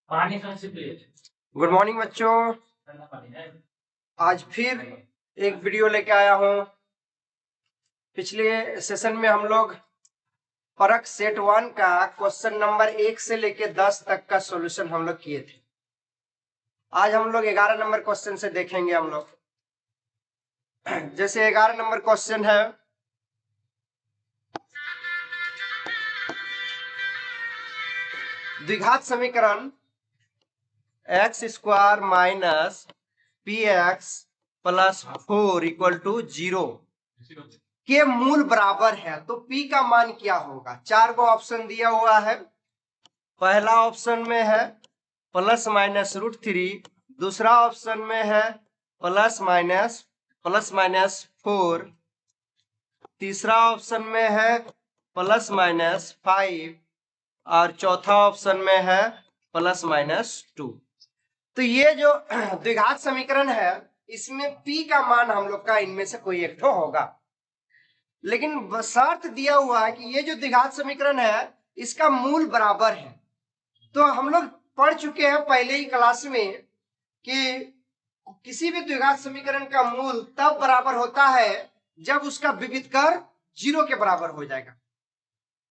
Good morning बच्चों, आज फिर एक वीडियो लेके आया हूँ। पिछले सेशन में हम लोग परख सेट 1 का क्वेश्चन नंबर 1 से लेके 10 तक का सॉल्यूशन हम लोग किए थे। आज हम लोग 11 नंबर क्वेश्चन से देखेंगे हम लोग। जैसे 11 नंबर क्वेश्चन है, द्विघात समीकरण x square minus P x plus 4 equal to 0 के मूल बराबर है तो पी का मान क्या होगा। 4 को ऑप्शन दिया हुआ है। पहला ऑप्शन में है प्लस माइनस √3, दूसरा ऑप्शन में है प्लस माइनस 4, तीसरा ऑप्शन में है प्लस माइनस 5 और चौथा ऑप्शन में है प्लस माइनस 2। तो ये जो द्विघात समीकरण है इसमें p का मान हम लोग का इनमें से कोई एक तो होगा, लेकिन शर्त दिया हुआ है कि ये जो द्विघात समीकरण है इसका मूल बराबर है। तो हम लोग पढ़ चुके हैं पहले ही क्लास में कि किसी भी द्विघात समीकरण का मूल तब बराबर होता है जब उसका विविध कर 0 के बराबर हो जाएगा।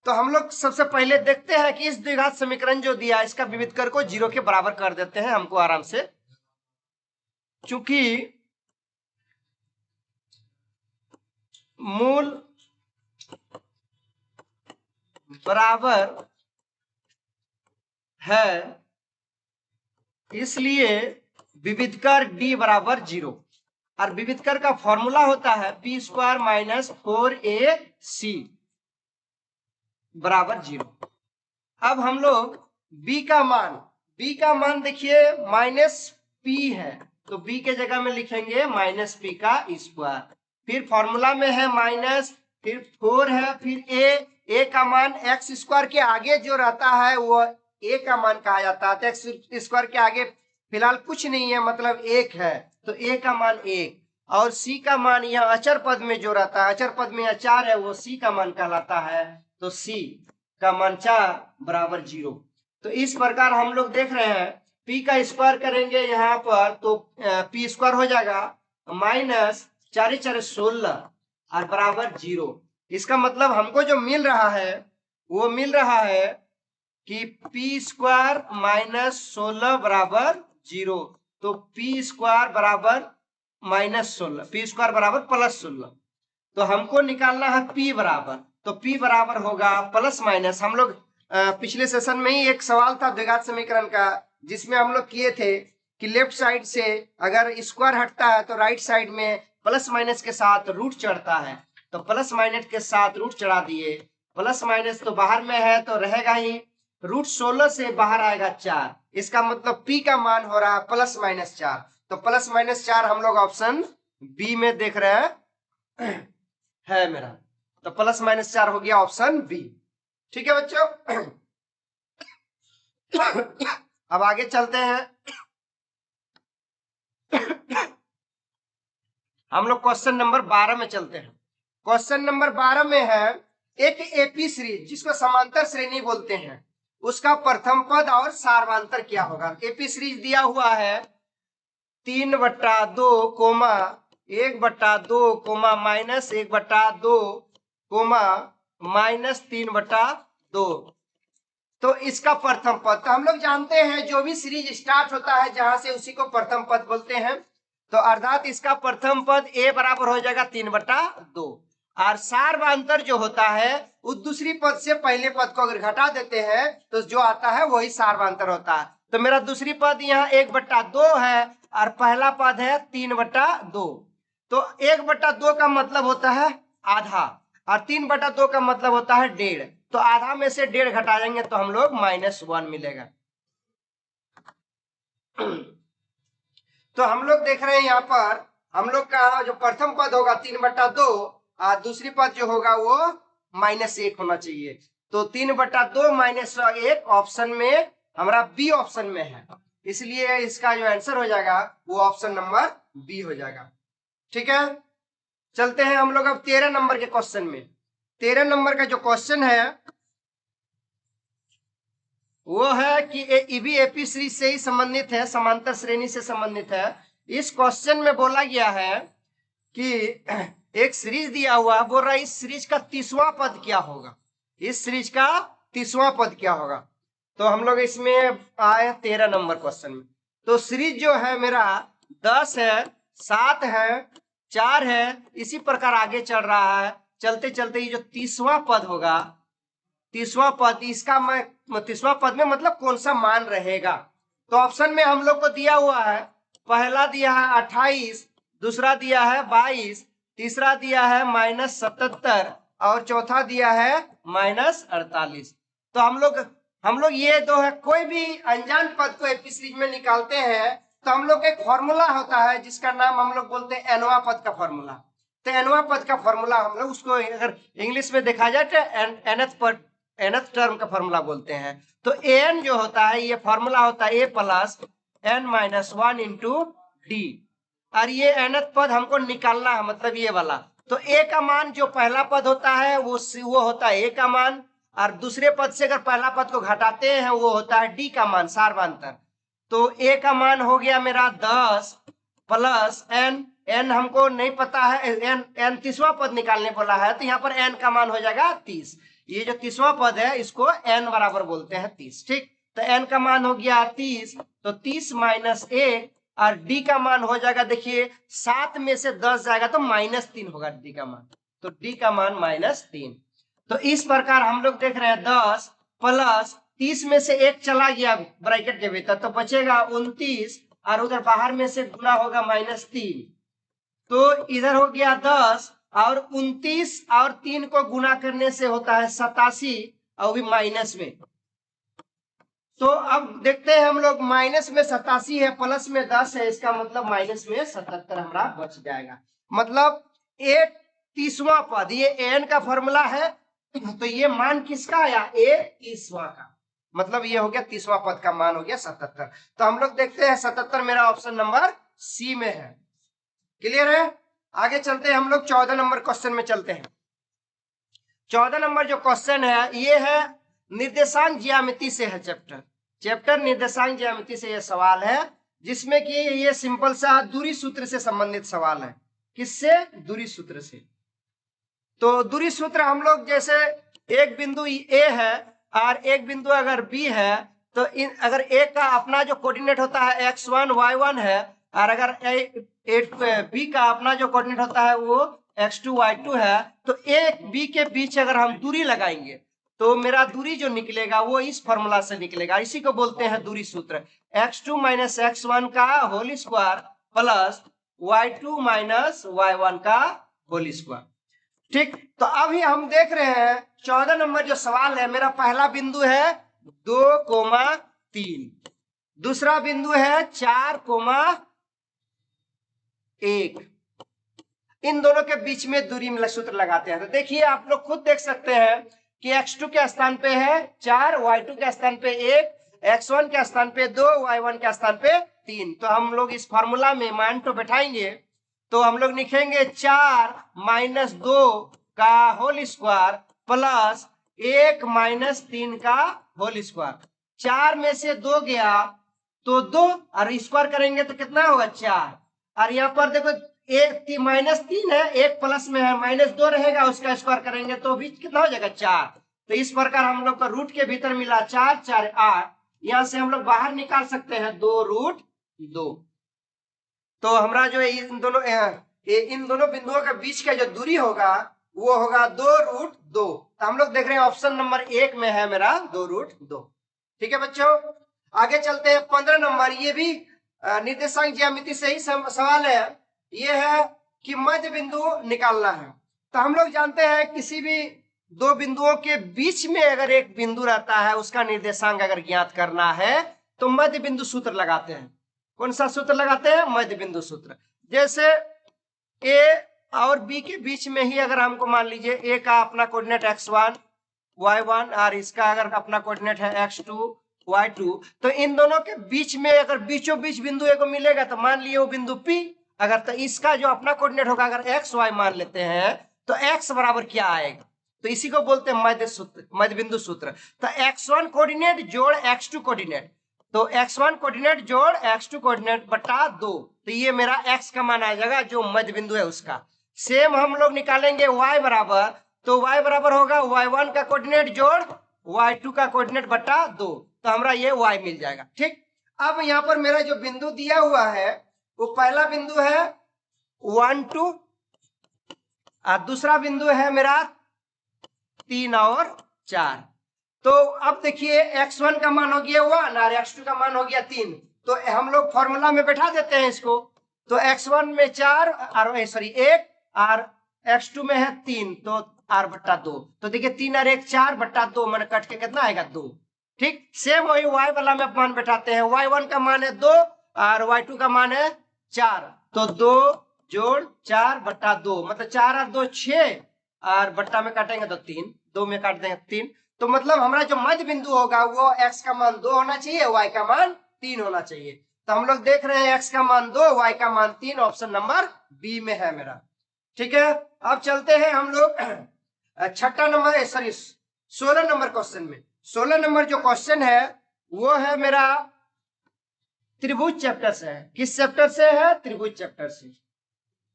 तो हम लोग सबसे पहले देखते हैं कि इस द्विघात समीकरण जो दिया इसका विविध कर को 0 के बराबर कर देते हैं हमको आराम से। चूंकि मूल बराबर है इसलिए विविधकर d बराबर 0 और विविधकर का फॉर्मूला होता है p स्क्वायर माइनस 4ac बराबर 0। अब हम लोग b का मान देखिए माइनस p है तो b के जगह में लिखेंगे माइनस p का स्क्वायर, फिर फॉर्मूला में है माइनस, फिर 4 है, फिर a का मान x स्क्वायर के आगे जो रहता है वो a का मान कहा जाता है। तो एक्स स्क्वायर के आगे फिलहाल कुछ नहीं है मतलब 1 है तो a का मान 1 और c का मान यह अचर पद में जो रहता है, अचर पद में 4 है, वो c का मान कहलाता है। तो c का मान 4 बराबर 0। तो इस प्रकार हम लोग देख रहे हैं p का स्क्वायर करेंगे यहाँ पर तो p स्क्वायर हो जाएगा माइनस 4 4 16 और बराबर 0। इसका मतलब हमको जो मिल रहा है वो मिल रहा है कि p स्क्वायर माइनस 16 बराबर 0। तो p स्क्वायर बराबर माइनस 16, p स्क्वायर बराबर प्लस 16। तो हमको निकालना है p बराबर, तो p बराबर होगा प्लस माइनस। हम लोग पिछले सेशन में ही एक सवाल था द्विघात समीकरण का जिसमें हम लोग किए थे कि लेफ्ट साइड से अगर स्क्वायर हटता है तो राइट साइड में प्लस माइनस के साथ रूट चढ़ता है, तो प्लस माइनस के साथ रूट चढ़ा दिए। प्लस माइनस तो बाहर में है तो रहेगा ही, √16 से बाहर आएगा 4, इसका मतलब p का मान हो रहा है प्लस माइनस 4। तो प्लस माइनस 4 हम लोग ऑप्शन बी में देख रहे हैं है मेरा, तो प्लस माइनस 4 हो गया ऑप्शन बी। ठीक है बच्चों, अब आगे चलते हैं। हम लोग क्वेश्चन नंबर 12 में चलते हैं। क्वेश्चन नंबर 12 में है एक एपी सीरीज जिसको समांतर श्रेणी बोलते हैं, उसका प्रथम पद और सार्वंतर क्या होगा। एपी सीरीज दिया हुआ है 3/2 comma 1/2 comma minus 1/2 comma minus 3/2। तो इसका प्रथम पद, तो हम लोग जानते हैं जो भी सीरीज स्टार्ट होता है जहां से उसी को प्रथम पद बोलते हैं। तो अर्थात इसका प्रथम पद a बराबर हो जाएगा 3/2 और सार्वंतर जो होता है उस दूसरी पद से पहले पद को अगर घटा देते हैं तो जो आता है वही सार्वंतर होता है। तो मेरा दूसरी पद यहाँ 1/2 है और पहला पद है 3/2। तो 1/2 का मतलब होता है आधा और 3/2 का मतलब होता है 1.5। तो आधा में से 1.5 घटाएंगे तो हम लोग -1 मिलेगा। तो हम लोग देख रहे हैं यहाँ पर हम लोग का जो प्रथम पद होगा 3/2 और दूसरी पद जो होगा वो -1 होना चाहिए। तो 3/2 -1 ऑप्शन में हमारा बी ऑप्शन में है, इसलिए इसका जो आंसर हो जाएगा वो ऑप्शन नंबर बी हो जाएगा। ठीक है, चलते हैं हम लोग अब 13 नंबर के क्वेश्चन में। 13 नंबर का जो क्वेश्चन है वो है कि ईबी एपी सीरीज से ही संबंधित है, समांतर श्रेणी से संबंधित है। इस क्वेश्चन में बोला गया है कि एक सीरीज दिया हुआ, बोल रहा है इस सीरीज का 30वां पद क्या होगा, इस सीरीज का 30वां पद क्या होगा। तो हम लोग इसमें आए 13 नंबर क्वेश्चन में। तो सीरीज जो है मेरा 10 है, 7 है, 4 है, इसी प्रकार आगे चल रहा है। चलते चलते ये जो 30वां पद होगा, 30वां पद, इसका मैं 30वां पद में मतलब कौन सा मान रहेगा। तो ऑप्शन में हम लोग को दिया हुआ है, पहला दिया है 28, दूसरा दिया है 22, तीसरा दिया है -77 और चौथा दिया है -48। तो हम लोग ये दो है, कोई भी अनजान पद को एपी सीरीज में निकालते हैं तो हम लोग एक फॉर्मूला होता है जिसका नाम हम लोग बोलते हैं एनवा पद का फॉर्मूला। तो एनवा पद का फॉर्मूला हम लोग उसको अगर इंग्लिश में देखा जाए तो nth टर्म का फॉर्मूला बोलते हैं। तो an जो होता है ये फॉर्मूला होता है a plus n minus 1 into D, और ये nth पद हमको निकालना है, मतलब ये वाला। तो a का मान जो पहला पद होता है वो होता है a का मान, और दूसरे पद से अगर पहला पद को घटाते हैं वो होता है d का मान, सार्वधातुक। तो a का मान हो गया मेरा 10 प्लस n हमको नहीं पता है, n 30वां पद निकालने बोला है, तो यहाँ पर n का मान हो जाएगा 30। ये जो 30वां पद है इसको n बराबर बोलते हैं 30, ठीक। तो n का मान हो गया 30, तो 30 माइनस 1, और d का मान हो जाएगा, देखिए 7 में से 10 जाएगा तो -3 होगा d का मान, तो d का मान -3। तो इस प्रकार हम लोग देख रहे हैं 10 प्लस 30 में से 1 चला गया ब्रैकेट के भीतर, तो बचेगा 29, और उधर बाहर में से गुना होगा -3, तो इधर हो गया 10, और 29 और 3 को गुना करने से होता है 87, और भी माइनस में। तो अब देखते हैं हम लोग, माइनस में 87 है, प्लस में 10 है, इसका मतलब माइनस में 77 हमारा बच जाएगा। मतलब ए 30वां पद, ये एन का फॉर्मूला है, तो ये मान किसका आया, ए 30वां का, मतलब ये हो गया 30वां पद का मान हो गया 77। तो हम लोग देखते हैं 77 मेरा ऑप्शन नंबर सी में है। क्लियर है। आगे चलते हैं हम लोग 14 नंबर क्वेश्चन में चलते हैं। 14 नंबर जो क्वेश्चन है ये है निर्देशांक ज्यामिति से है, चैप्टर निर्देशांक ज्यामिति से ये सवाल है, जिसमें कि ये सिंपल सा दूरी सूत्र से संबंधित सवाल है। किससे, दूरी सूत्र से। तो दूरी सूत्र हम लोग जैसे एक बिंदु ए है और एक बिंदु अगर बी है, तो अगर ए का अपना जो कोऑर्डिनेट होता है x1 y1 है, और अगर बी का अपना जो कोऑर्डिनेट होता है वो x2 y2 है, तो ए बी के बीच अगर हम दूरी लगाएंगे तो मेरा दूरी जो निकलेगा वो इस फॉर्मूला से निकलेगा। इसी को बोलते हैं दूरी सूत्र, x2 माइनस x1 का whole square plus y2 minus y1 का होल स्क्वायर, ठीक। तो अभी हम देख रहे हैं 14 नंबर जो सवाल है, मेरा पहला बिंदु है 2,3, दूसरा बिंदु है 4,1, इन दोनों के बीच में दूरी में सूत्र लगाते हैं। तो देखिए आप लोग खुद देख सकते हैं कि x2 के स्थान पे है 4, y2 के स्थान पे 1, x1 के स्थान पे 2, y1 के स्थान पे 3। तो हम लोग इस फॉर्मूला में मान तो बैठाएंगे, तो हम लोग लिखेंगे 4 माइनस 2 का होल स्क्वायर प्लस 1 माइनस 3 का होल स्क्वायर। 4 में से 2 गया तो 2, और स्क्वायर करेंगे तो कितना होगा 4, और यहाँ पर देखो एक -3 है, एक प्लस में है, -2 रहेगा, उसका स्क्वायर करेंगे तो भी कितना हो जाएगा 4। तो इस प्रकार हम लोग का रूट के भीतर मिला 4, 4 8, यहां से हम लोग बाहर निकाल सकते हैं 2√2। तो हमारा जो इन दोनों बिंदुओं के बीच का जो दूरी होगा वो होगा 2√2। तो हम लोग देख रहे हैं ऑप्शन नंबर 1 में है मेरा 2√2। ठीक है बच्चों, आगे चलते हैं 15 नंबर। ये भी निर्देशांक ज्यामिति से ही सवाल है। ये है कि मध्य बिंदु निकालना है। तो हम लोग जानते हैं किसी भी दो बिंदुओं के बीच में अगर एक बिंदु रहता है, उसका निर्देशांक अगर ज्ञात करना है तो मध्य बिंदु सूत्र लगाते हैं। कौन सा सूत्र लगाते हैं, मध्य बिंदु सूत्र। जैसे ए और बी के बीच में ही अगर हमको मान लीजिए ए का अपना कोऑर्डिनेट x1 y1 और इसका अगर अपना कोऑर्डिनेट है x2 y2, तो इन दोनों के बीच में अगर बीचों बीच बिंदु एक मिलेगा तो मान लिए वो बिंदु P। अगर तो इसका जो अपना कोऑर्डिनेट होगा अगर x y मान लेते हैं तो x बराबर क्या आएगा, तो इसी को बोलते हैं मध्य सूत्र, मध्य बिंदु सूत्र। तो x1 कोऑर्डिनेट जोड़ x2 कोऑर्डिनेट, तो x1 कोऑर्डिनेट जोड़ x2 कोऑर्डिनेट बटा 2, तो ये मेरा x का मान आ जाएगा जो मध्य बिंदु है उसका। सेम हम लोग निकालेंगे y बराबर, तो y बराबर होगा y1 का कोऑर्डिनेट जोड़ y2 का कोऑर्डिनेट बटा 2, तो हमारा ये y मिल जाएगा। ठीक, अब यहाँ पर मेरा जो बिंदु दिया हुआ है वो पहला बिंदु है 1 2 और दूसरा बिंदु है मेरा 3 और 4। तो अब देखिए x1 का मान हो गया 1 और x2 का मान हो गया 3, तो हम लोग फॉर्मूला में बैठा देते हैं इसको। तो x1 में 4 और सॉरी 1 और x2 में है 3, तो r बट्टा 2, तो देखिए 3 और 1 4 बट्टा 2 मैंने कट के कितना आएगा 2। ठीक, सेम वही y वाला में मान बैठाते हैं, y1 का मान है 2 और y2 का मान है 4, तो 2 जोड़ 4 बट्टा 2, मतलब 4 और 2 6 और बट्टा में काटेंगे तो 3, 2 में काट देंगे 3, तो मतलब हमारा जो मध्य बिंदु होगा वो x का मान 2 होना चाहिए, y का मान 3 होना चाहिए। तो हम लोग देख रहे हैं x का मान 2, y का मान 3, ऑप्शन नंबर बी में है मेरा। ठीक है, अब चलते हैं हम लोग छठा नंबर सॉरी 16 नंबर क्वेश्चन में। 16 नंबर जो क्वेश्चन है वो है मेरा त्रिभुज चैप्टर से है। किस चैप्टर से है? त्रिभुज चैप्टर से।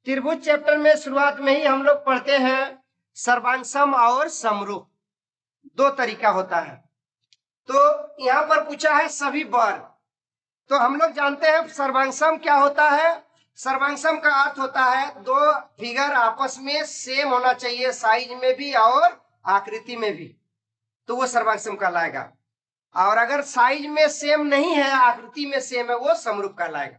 त्रिभुज चैप्टर में शुरुआत में ही हम लोग पढ़ते हैं सर्वांगसम और समरूप, दो तरीका होता है। तो यहां पर पूछा है सभी वर्ग, तो हम लोग जानते हैं सर्वांगसम क्या होता है। सर्वांगसम का अर्थ होता है दो फिगर आपस में सेम होना चाहिए, साइज में भी और आकृति में भी, तो वो सर्वांगसम कहलाएगा। और अगर साइज में सेम नहीं है, आकृति में सेम है, वो समरूप कहलाएगा।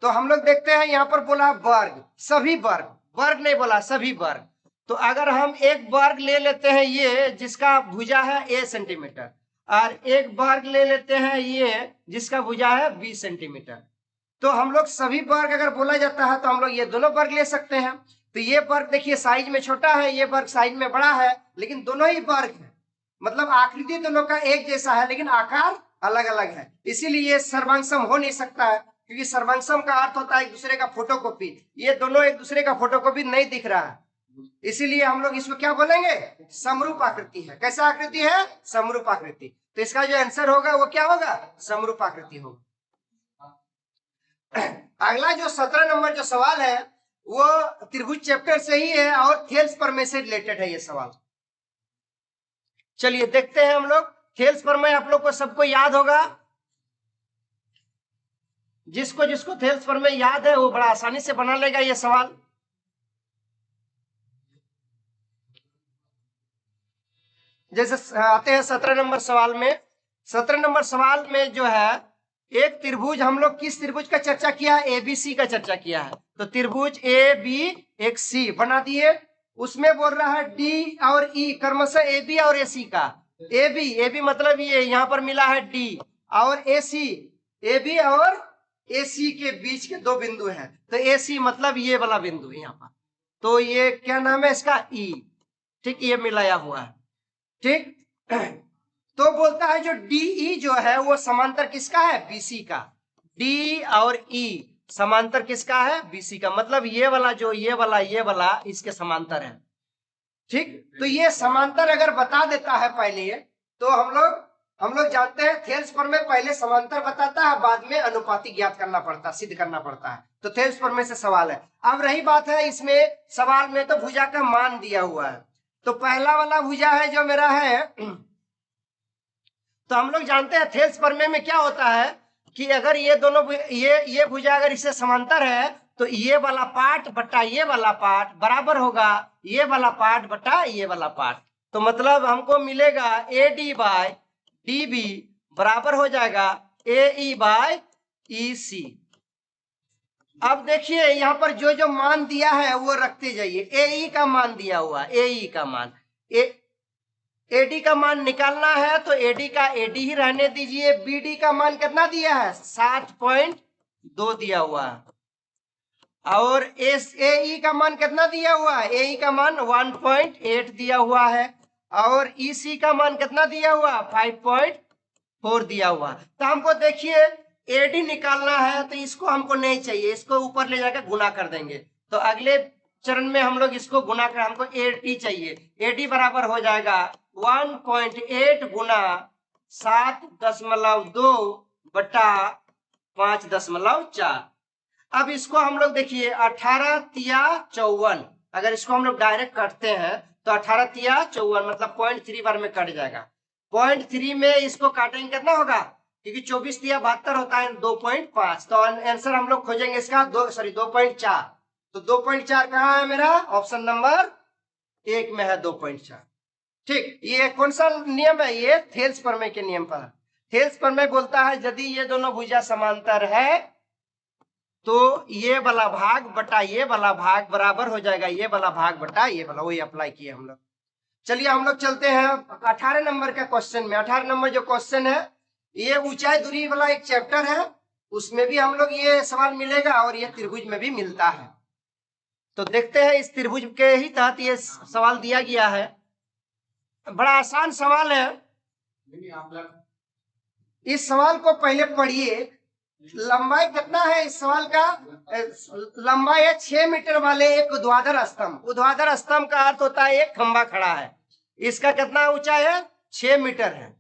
तो हम लोग देखते हैं यहाँ पर बोला वर्ग, सभी वर्ग, वर्ग नहीं बोला सभी वर्ग। तो अगर हम एक वर्ग ले लेते हैं ये जिसका भुजा है a सेंटीमीटर, और एक वर्ग ले लेते हैं ये जिसका भुजा है 20 सेंटीमीटर, तो हम लोग सभी वर्ग अगर बोला जाता है तो हम लोग ये दोनों वर्ग ले सकते हैं। तो ये वर्ग देखिए साइज में छोटा है, ये वर्ग साइज में बड़ा है, लेकिन दोनों ही वर्ग है, मतलब आकृति दोनों का एक जैसा है लेकिन आकार अलग अलग है, इसीलिए सर्वांगसम हो नहीं सकता है, क्योंकि सर्वांगसम का अर्थ होता है एक दूसरे का फोटोकॉपी। ये दोनों एक दूसरे का फोटोकॉपी नहीं दिख रहा है, इसीलिए हम लोग इसको क्या बोलेंगे? समरूप आकृति है। कैसा आकृति है? समरूप आकृति। तो इसका जो आंसर होगा वो क्या होगा? समरूप आकृति होगा। अगला जो 17 नंबर जो सवाल है वो त्रिभुज चैप्टर से ही है और थेल्स प्रमेय से रिलेटेड है ये सवाल। चलिए देखते हैं हम लोग। थेल्स प्रमेय आप लोग को सबको याद होगा, जिसको जिसको थेल्स प्रमेय याद है वो बड़ा आसानी से बना लेगा ये सवाल। जैसे आते हैं 17 नंबर सवाल में। 17 नंबर सवाल में जो है एक त्रिभुज, हम लोग किस त्रिभुज का चर्चा किया है? एबीसी का चर्चा किया है। तो त्रिभुज ए बी एक सी बना दिए, उसमें बोल रहा है डी और ई क्रमशः ए बी और ए सी का। ए बी मतलब ये यहाँ पर मिला है डी, और ए सी, ए बी और ए सी के बीच के दो बिंदु हैं, तो ए सी मतलब ये वाला बिंदु यहाँ पर, तो ये क्या नाम है इसका? ई। ठीक, ये मिलाया हुआ है। ठीक, तो बोलता है जो डीई जो है वो समांतर किसका है? बीसी का। डी और ई समांतर किसका है? बीसी का, मतलब ये वाला जो ये वाला इसके समांतर है। ठीक, तो ये समांतर अगर बता देता है पहले, तो हम लोग जानते हैं थेल्स प्रमेय पहले समांतर बताता है, बाद में अनुपाती ज्ञात करना पड़ता है, सिद्ध करना पड़ता है। तो थेल्स प्रमेय से सवाल है। अब रही बात है इसमें सवाल में तो भुजा का मान दिया हुआ है, तो पहला वाला भुजा है जो मेरा है, तो हम लोग जानते हैं थेल्स प्रमेय में क्या होता है कि अगर ये दोनों ये भुजा अगर इससे समांतर है तो ये वाला पार्ट बटा ये वाला पार्ट बराबर होगा ये वाला पार्ट बटा ये वाला पार्ट। तो मतलब हमको मिलेगा A D by D B बराबर हो जाएगा ए ई बाय ई सी। अब देखिए यहाँ पर जो जो मान दिया है वो रखते जाइए। ए ई का मान दिया हुआ, ए ई का मान, एडी का मान निकालना है तो एडी का एडी ही रहने दीजिए। बीडी का मान कितना दिया है? 7.2 दिया हुआ है, और एई का मान कितना दिया हुआ है? एई का मान 1.8 दिया हुआ है, और ईसी का मान कितना दिया हुआ? 5.4 दिया हुआ। तो हमको देखिए एडी निकालना है, तो इसको हमको नहीं चाहिए, इसको ऊपर ले जाकर गुना कर देंगे। तो अगले चरण में हम लोग इसको गुना कर, हमको AD चाहिए। AD बराबर हो जाएगा 1.8 गुना 7.2 बटा 5.4। अब इसको हम लोग देखिए 18 तिया 54, अगर इसको हम लोग डायरेक्ट काटते हैं तो 18 तिया 54 मतलब 0.3 बार में कट जाएगा। 0.3 में इसको काटेंगे कितना होगा, क्योंकि 24 तिया 72 होता है 2.5, तो आंसर हम लोग खोजेंगे इसका 2.4। तो 2.4 कहाँ है मेरा, ऑप्शन नंबर 1 में है 2.4। ठीक, ये कौन सा नियम है, ये थेल्स प्रमेय के नियम पर। थेल्स प्रमेय बोलता है यदि ये दोनों भुजा समांतर है तो ये वाला भाग बटा ये वाला भाग बराबर हो जाएगा ये वाला भाग बटा ये वाला, वही अप्लाई किए हम लोग। चलिए हम लोग चलते हैं 18 नंबर का क्वेश्चन में। 18 नंबर जो क्वेश्चन है ये ऊंचाई दूरी वाला एक चैप्टर है, उसमें भी हम लोग ये सवाल मिलेगा और ये त्रिभुज में भी मिलता है। तो देखते हैं इस त्रिभुज के ही तहत ये सवाल दिया गया है। बड़ा आसान सवाल है, इस सवाल को पहले पढ़िए। लंबाई कितना है इस सवाल का, लंबाई है 6 मीटर वाले एक ऊर्ध्वाधर स्तंभ। ऊर्ध्वाधर स्तंभ का अर्थ होता है एक खंबा खड़ा है, इसका कितना ऊंचाई है 6 मीटर है।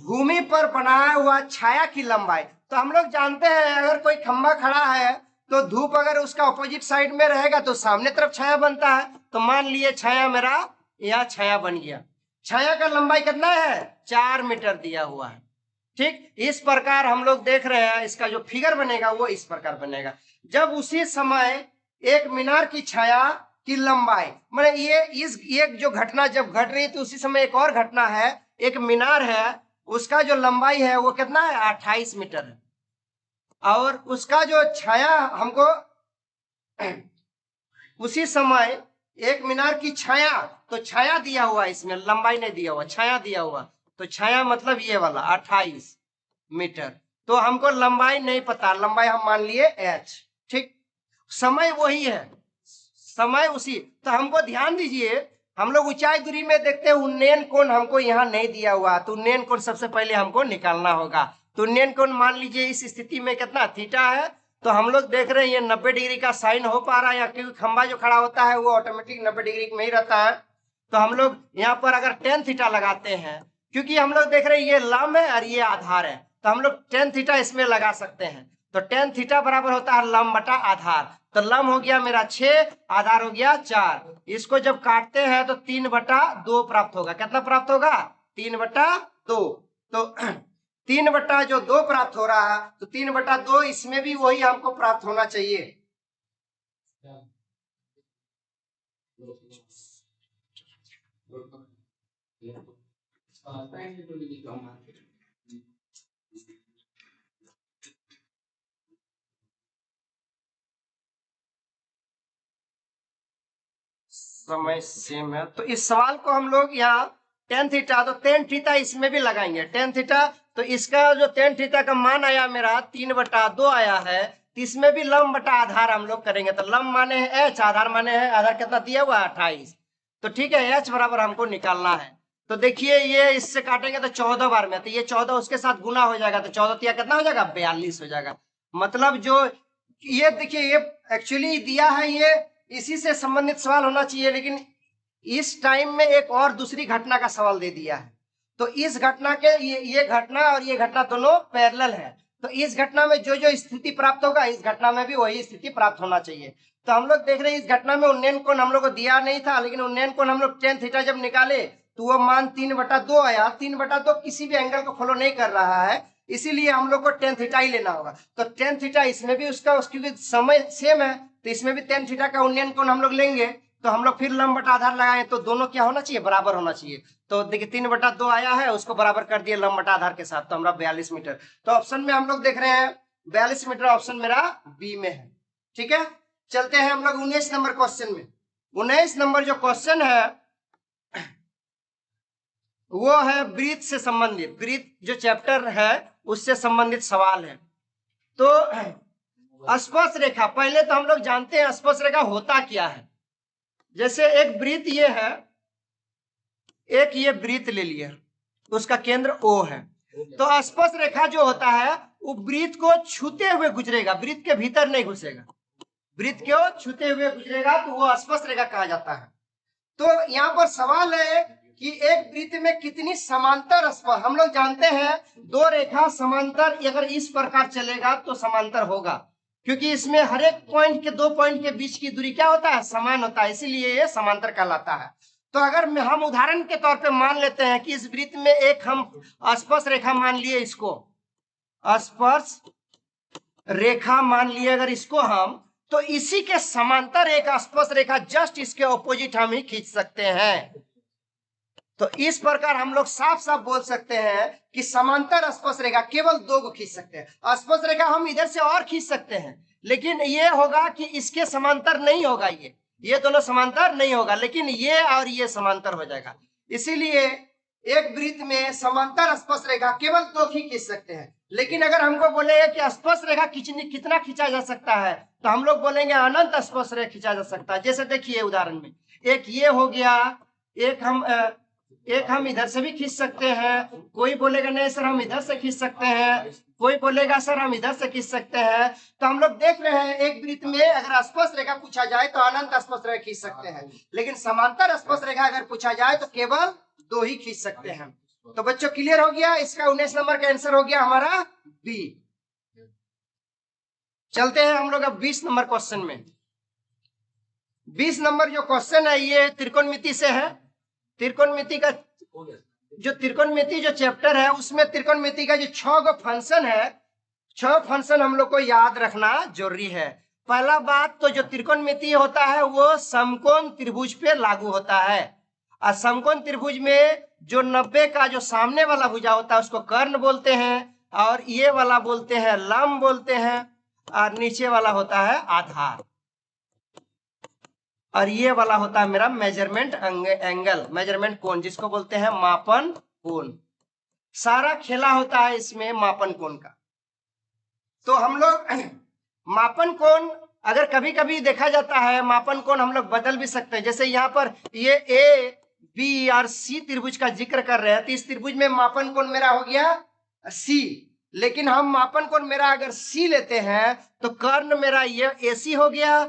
भूमि पर बनाया हुआ छाया की लंबाई, तो हम लोग जानते हैं अगर कोई खंबा खड़ा है तो धूप अगर उसका अपोजिट साइड में रहेगा तो सामने तरफ छाया बनता है। तो मान लिए छाया मेरा यह छाया बन गया, छाया का लंबाई कितना है 4 मीटर दिया हुआ है। ठीक, इस प्रकार हम लोग देख रहे हैं इसका जो फिगर बनेगा वो इस प्रकार बनेगा। जब उसी समय एक मीनार की छाया की लंबाई, मतलब ये इस एक जो घटना जब घट रही तो उसी समय एक और घटना है, एक मीनार है उसका जो लंबाई है वो कितना है 28 मीटर है, और उसका जो छाया हमको उसी समय एक मीनार की छाया, तो छाया दिया हुआ इसमें लंबाई नहीं दिया हुआ, छाया दिया हुआ, तो छाया मतलब ये वाला 28 मीटर। तो हमको लंबाई नहीं पता, लंबाई हम मान लिए h। ठीक, समय वही है, समय उसी, तो हमको ध्यान दीजिए हम लोग ऊंचाई दूरी में देखते हैं उन्नयन कोण हमको यहाँ नहीं दिया हुआ, तो उन्नयन कोण सबसे पहले हमको निकालना होगा। तो उन्नयन कोण मान लीजिए इस स्थिति में कितना थीटा है, तो हम लोग देख रहे हैं ये 90 डिग्री का साइन हो पा रहा है, या क्योंकि खंबा जो खड़ा होता है वो ऑटोमेटिक 90 डिग्री में ही रहता है। तो हम लोग यहाँ पर अगर टेन थीटा लगाते हैं, क्योंकि हम लोग देख रहे हैं ये लंब है और ये आधार है, तो हम लोग टेन थीटा इसमें लगा सकते हैं। तो टेन थीटा बराबर होता है लंब बटा आधार, तो लंब हो गया मेरा 6, आधार हो गया 4। इसको जब काटते हैं तो 3/2 प्राप्त होगा। कितना प्राप्त होगा 3/2। तो 3/2 प्राप्त हो रहा है, तो 3/2 इसमें भी वही हमको प्राप्त होना चाहिए। समय सेम है, तो इस सवाल को हम लोग यहाँ टेन थीटा, तो टेन थीटा इसमें भी लगाएंगे टेन थीटा, तो इसका जो टेन थीटा का मान आया मेरा 3/2 आया है, तो इसमें भी लंब बटा आधार हम लोग करेंगे। तो लंब माने है h, आधार माने है, आधार कितना दिया हुआ 28। तो ठीक है h बराबर हमको निकालना है। तो देखिए ये इससे काटेंगे तो 14 बार में, तो ये 14 उसके साथ गुना हो जाएगा, तो 14 तिया कितना हो जाएगा 42 हो जाएगा। मतलब जो ये देखिए ये एक्चुअली दिया है, ये इसी से संबंधित सवाल होना चाहिए, लेकिन इस टाइम में एक और दूसरी घटना का सवाल दे दिया है। तो इस घटना के ये घटना और ये घटना दोनों पैरेलल है, तो इस घटना में जो जो स्थिति प्राप्त होगा इस घटना में भी वही स्थिति प्राप्त होना चाहिए। तो हम लोग देख रहे हैं इस घटना में उन्नयन कोण हम लोग को दिया नहीं था, लेकिन उन्नयन कोण हम लोग टेन थीटा जब निकाले तो वो मान 3/2 आया। 3/2 किसी भी एंगल को फॉलो नहीं कर रहा है, इसीलिए हम लोग को टेन थीटा ही लेना होगा। तो टेन थीटा इसमें भी उसका क्योंकि समय सेम है तो इसमें भी टेन थीटा का उन्नयन कोण हम लोग लेंगे, तो हम लोग फिर लंब बटा आधार लगाए तो दोनों क्या होना चाहिए बराबर होना चाहिए। तो देखिए 3/2 आया है, उसको बराबर कर दिए लंब बटा आधार के साथ, तो हमारा 42 मीटर। तो ऑप्शन में हम लोग देख रहे हैं 42 मीटर, ऑप्शन मेरा बी में है। ठीक है, चलते हैं हम लोग 19 नंबर क्वेश्चन में। 19 नंबर जो क्वेश्चन है वो है वृत्त से संबंधित, वृत्त जो चैप्टर है उससे संबंधित सवाल है। तो स्पर्श रेखा, पहले तो हम लोग जानते हैं स्पर्श रेखा होता क्या है। जैसे एक वृत्त ये है, एक ये वृत्त ले लिया, उसका केंद्र O है, तो स्पर्श रेखा जो होता है वो वृत्त को छूते हुए गुजरेगा, वृत्त के भीतर नहीं घुसेगा। वृत्त को छूते हुए गुजरेगा तो वो स्पर्श रेखा कहा जाता है। तो यहाँ पर सवाल है कि एक वृत्त में कितनी समांतर स्पर्श। हम लोग जानते हैं दो रेखा समांतर अगर इस प्रकार चलेगा तो समांतर होगा, क्योंकि इसमें हर एक पॉइंट के दो पॉइंट के बीच की दूरी क्या होता है, समान होता है, इसीलिए ये समांतर कहलाता है। तो अगर हम उदाहरण के तौर पे मान लेते हैं कि इस वृत्त में एक हम स्पर्श रेखा मान लिए, इसको स्पर्श रेखा मान लिए अगर इसको हम, तो इसी के समांतर एक स्पर्श रेखा जस्ट इसके ऑपोजिट हम ही खींच सकते हैं। तो इस प्रकार हम लोग साफ साफ बोल सकते हैं कि समांतर स्पर्श रेखा केवल दो को खींच सकते हैं। स्पर्श रेखा हम इधर से और खींच सकते हैं, लेकिन ये होगा कि इसके समांतर नहीं होगा, ये दोनों समांतर नहीं होगा, लेकिन ये और ये समांतर हो जाएगा। इसीलिए एक वृत्त में समांतर स्पर्श रेखा केवल दो ही खींच सकते हैं। लेकिन अगर हमको बोले कि स्पर्श रेखा कितना खींचा जा सकता है, तो हम लोग बोलेंगे अनंत स्पर्श रेखा खींचा जा सकता है। जैसे देखिए उदाहरण में एक ये हो गया, एक हम इधर से भी खींच सकते हैं, कोई बोलेगा नहीं सर हम इधर से खींच सकते हैं, कोई बोलेगा सर हम इधर से खींच सकते हैं। तो हम लोग देख रहे हैं एक वृत्त में अगर स्पर्श रेखा पूछा जाए तो अनंत स्पर्श रेखा खींच सकते हैं, लेकिन समांतर स्पर्श रेखा अगर पूछा जाए तो केवल दो ही खींच सकते हैं। तो बच्चों क्लियर हो गया, इसका 19 नंबर का आंसर हो गया हमारा बी। चलते हैं हम लोग अब 20 नंबर क्वेश्चन में। 20 नंबर जो क्वेश्चन है ये त्रिकोणमिति से है। त्रिकोणमिति का जो चैप्टर है उसमें त्रिकोणमिति का जो 6 गो फंक्शन है, 6 फंक्शन हम लोग को याद रखना जरूरी है। पहला बात तो जो त्रिकोणमिति होता है वो समकोण त्रिभुज पे लागू होता है, और समकोण त्रिभुज में जो 90 का जो सामने वाला भुजा होता है उसको कर्ण बोलते हैं, और ये वाला बोलते हैं लंब बोलते हैं, और नीचे वाला होता है आधार, और ये वाला होता है मेरा मेजरमेंट एंगल, मेजरमेंट कोण, जिसको बोलते हैं मापन कोण। सारा खेला होता है इसमें मापन कोण का। तो हम लोग मापन कोण अगर कभी कभी देखा जाता है, मापन कोण हम लोग बदल भी सकते हैं। जैसे यहाँ पर ये ए बी और सी त्रिभुज का जिक्र कर रहे हैं, तो इस त्रिभुज में मापन कोण मेरा हो गया सी, लेकिन हम मापन कोण मेरा अगर सी लेते हैं तो कर्ण मेरा ये एसी हो गया,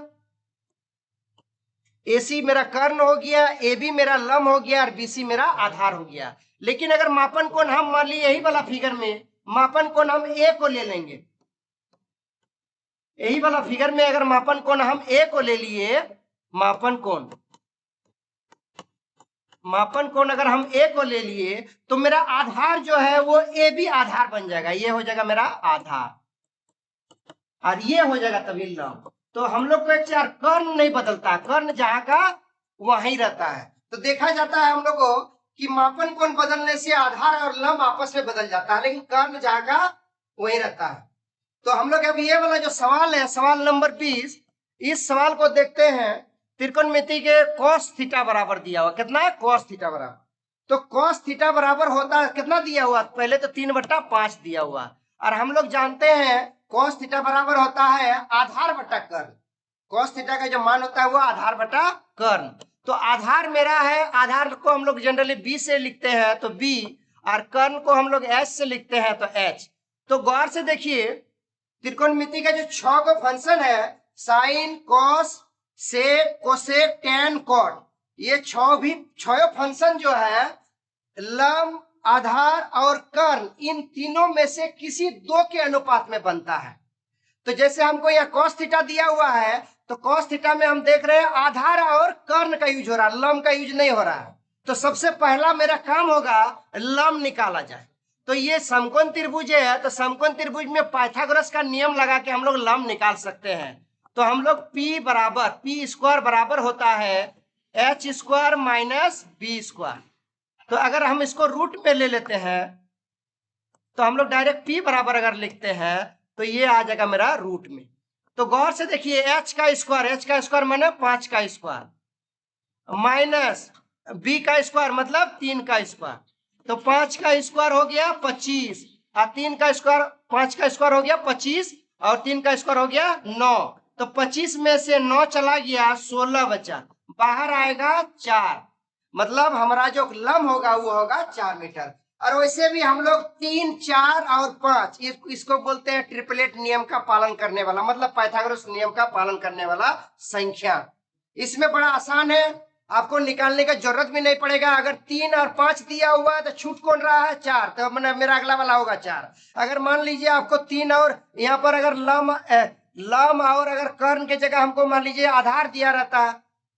एसी मेरा कर्ण हो गया, ए बी मेरा लंब हो गया, और बीसी मेरा आधार हो गया। लेकिन अगर मापन कोण हम मान ली यही वाला फिगर में मापन कोण हम ए को ले लेंगे, यही वाला फिगर में अगर मापन कोण हम ए को ले लिए, मापन कोण अगर हम ए को ले लिए तो मेरा आधार जो है वो ए बी आधार बन जाएगा, ये हो जाएगा मेरा आधार, और ये हो जाएगा तभी लंब। तो हम लोग को एक यार कर्ण नहीं बदलता, कर्ण जहां का वहीं रहता है। तो देखा जाता है हम लोग को कि मापन कोण बदलने से आधार और लंब आपस में बदल जाता है, लेकिन कर्ण जहां का वहीं रहता है। तो हम लोग अब ये वाला जो सवाल है, सवाल नंबर 20, इस सवाल को देखते हैं। त्रिकोणमिति के cos थीटा बराबर दिया हुआ, कितना है cos थीटा बराबर, तो cos थीटा बराबर होता है कितना दिया हुआ, पहले तो 3/5 दिया हुआ, और हम लोग जानते हैं cos थीटा बराबर होता है आधार बटा कर्ण। cos थीटा का जो मान होता है वो आधार बटा कर्ण। तो आधार मेरा है, आधार को हम लोग जनरली b से लिखते हैं तो b, और कर्ण को हम लोग h से लिखते हैं तो h। तो गौर से देखिए त्रिकोणमिति का जो 6 गो फंक्शन है, sine cos sec cosec tan cot, ये 6 फंक्शन जो है लंब आधार और कर्ण, इन तीनों में से किसी दो के अनुपात में बनता है। तो जैसे हमको यह cos थीटा दिया हुआ है, तो cos थीटा में हम देख रहे हैं आधार और कर्ण का यूज हो रहा है, लंब का यूज नहीं हो रहा है। तो सबसे पहला मेरा काम होगा लंब निकाला जाए। तो ये समकोण त्रिभुज है, तो समकोण त्रिभुज में पाइथागोरस का नियम लगा के हम लोग लंब निकाल सकते हैं। तो हम लोग p स्क्वायर बराबर होता है h square minus B square. तो अगर हम इसको रूट में ले लेते हैं तो हम लोग डायरेक्ट p बराबर अगर लिखते हैं तो ये आ जाएगा मेरा रूट में। तो गौर से देखिए h का स्क्वायर माने 5 का स्क्वायर माइनस b का स्क्वायर मतलब 3 का स्क्वायर, तो 5 का स्क्वायर हो गया 25, और 3 का स्क्वायर 5 का स्क्वायर हो गया 25, और 3 का स्क्वायर हो गया 9। तो 25 में से 9 चला गया, 16 बचा, बाहर आएगा 4, मतलब हमारा जो लंब होगा वो होगा 4 मीटर। और वैसे भी हम लोग 3, 4 और 5 इसको बोलते हैं ट्रिपलेट नियम का पालन करने वाला, मतलब पाइथागोरस नियम का पालन करने वाला संख्या। इसमें बड़ा आसान है, आपको निकालने का जरूरत भी नहीं पड़ेगा। अगर 3 और 5 दिया हुआ है तो छूट कौन रहा है? 4, तो मेरा अगला वाला होगा 4। अगर मान लीजिए आपको 3 और यहाँ पर अगर लम और अगर कर्ण के जगह हमको मान लीजिए आधार दिया रहता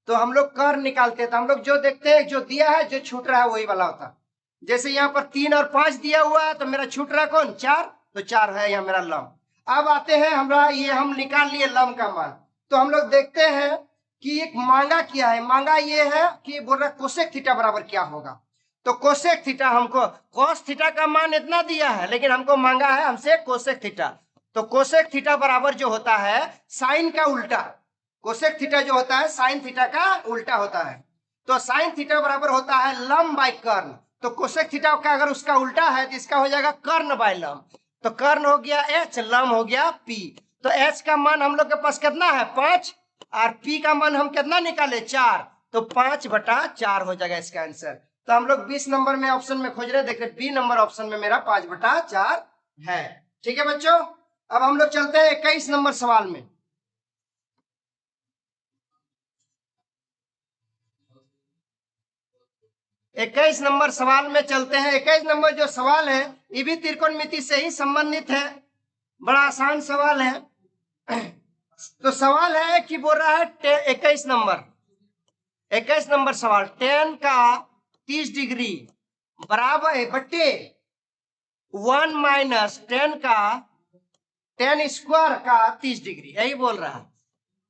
तो हम लोग कर्ण निकालते। तो हम लोग जो देखते हैं जो दिया है जो छूट रहा है वही वाला होता। जैसे यहाँ पर 3 और 5 दिया हुआ है तो मेरा छूट रहा कौन? 4, तो 4 है यहाँ मेरा लम। अब आते हैं हमरा, ये हम निकाल लिए लम का मान। तो हम लोग देखते हैं कि एक मांगा क्या है। मांगा ये है कि बोल रहा कोसेक थीटा बराबर क्या होगा। तो कोसेक थीटा हमको, कॉस थीटा का मान इतना दिया है लेकिन हमको मांगा है हमसे कोसेक थीटा। तो कोसेक थीटा बराबर जो होता है साइन का उल्टा। कोसेक थीटा जो होता है साइन थीटा का उल्टा होता है। तो साइन थीटा बराबर होता है लम बाय कर्ण। तो कोसेक थीटा का अगर उसका उल्टा है तो इसका हो जाएगा कर्ण बाय लम। तो कर्ण हो गया एच, लम हो गया पी। तो एच का मान हम लोग के पास कितना है? 5। और पी का मान हम कितना निकाले? 4। तो 5/4 हो जाएगा इसका आंसर। तो हम लोग 20 नंबर में ऑप्शन में खोज रहे, देख रहे बी नंबर ऑप्शन में मेरा 5/4 है। ठीक है बच्चों, अब हम लोग चलते हैं 21 नंबर सवाल में। 21 नंबर सवाल में चलते हैं। 21 नंबर जो सवाल है ये भी त्रिकोणमिति से ही संबंधित है, बड़ा आसान सवाल है। तो सवाल है कि बोल रहा है 21 नंबर सवाल, tan का 30 डिग्री बराबर बट्टे 1 माइनस tan का tan स्क्वायर का 30 डिग्री, यही बोल रहा है।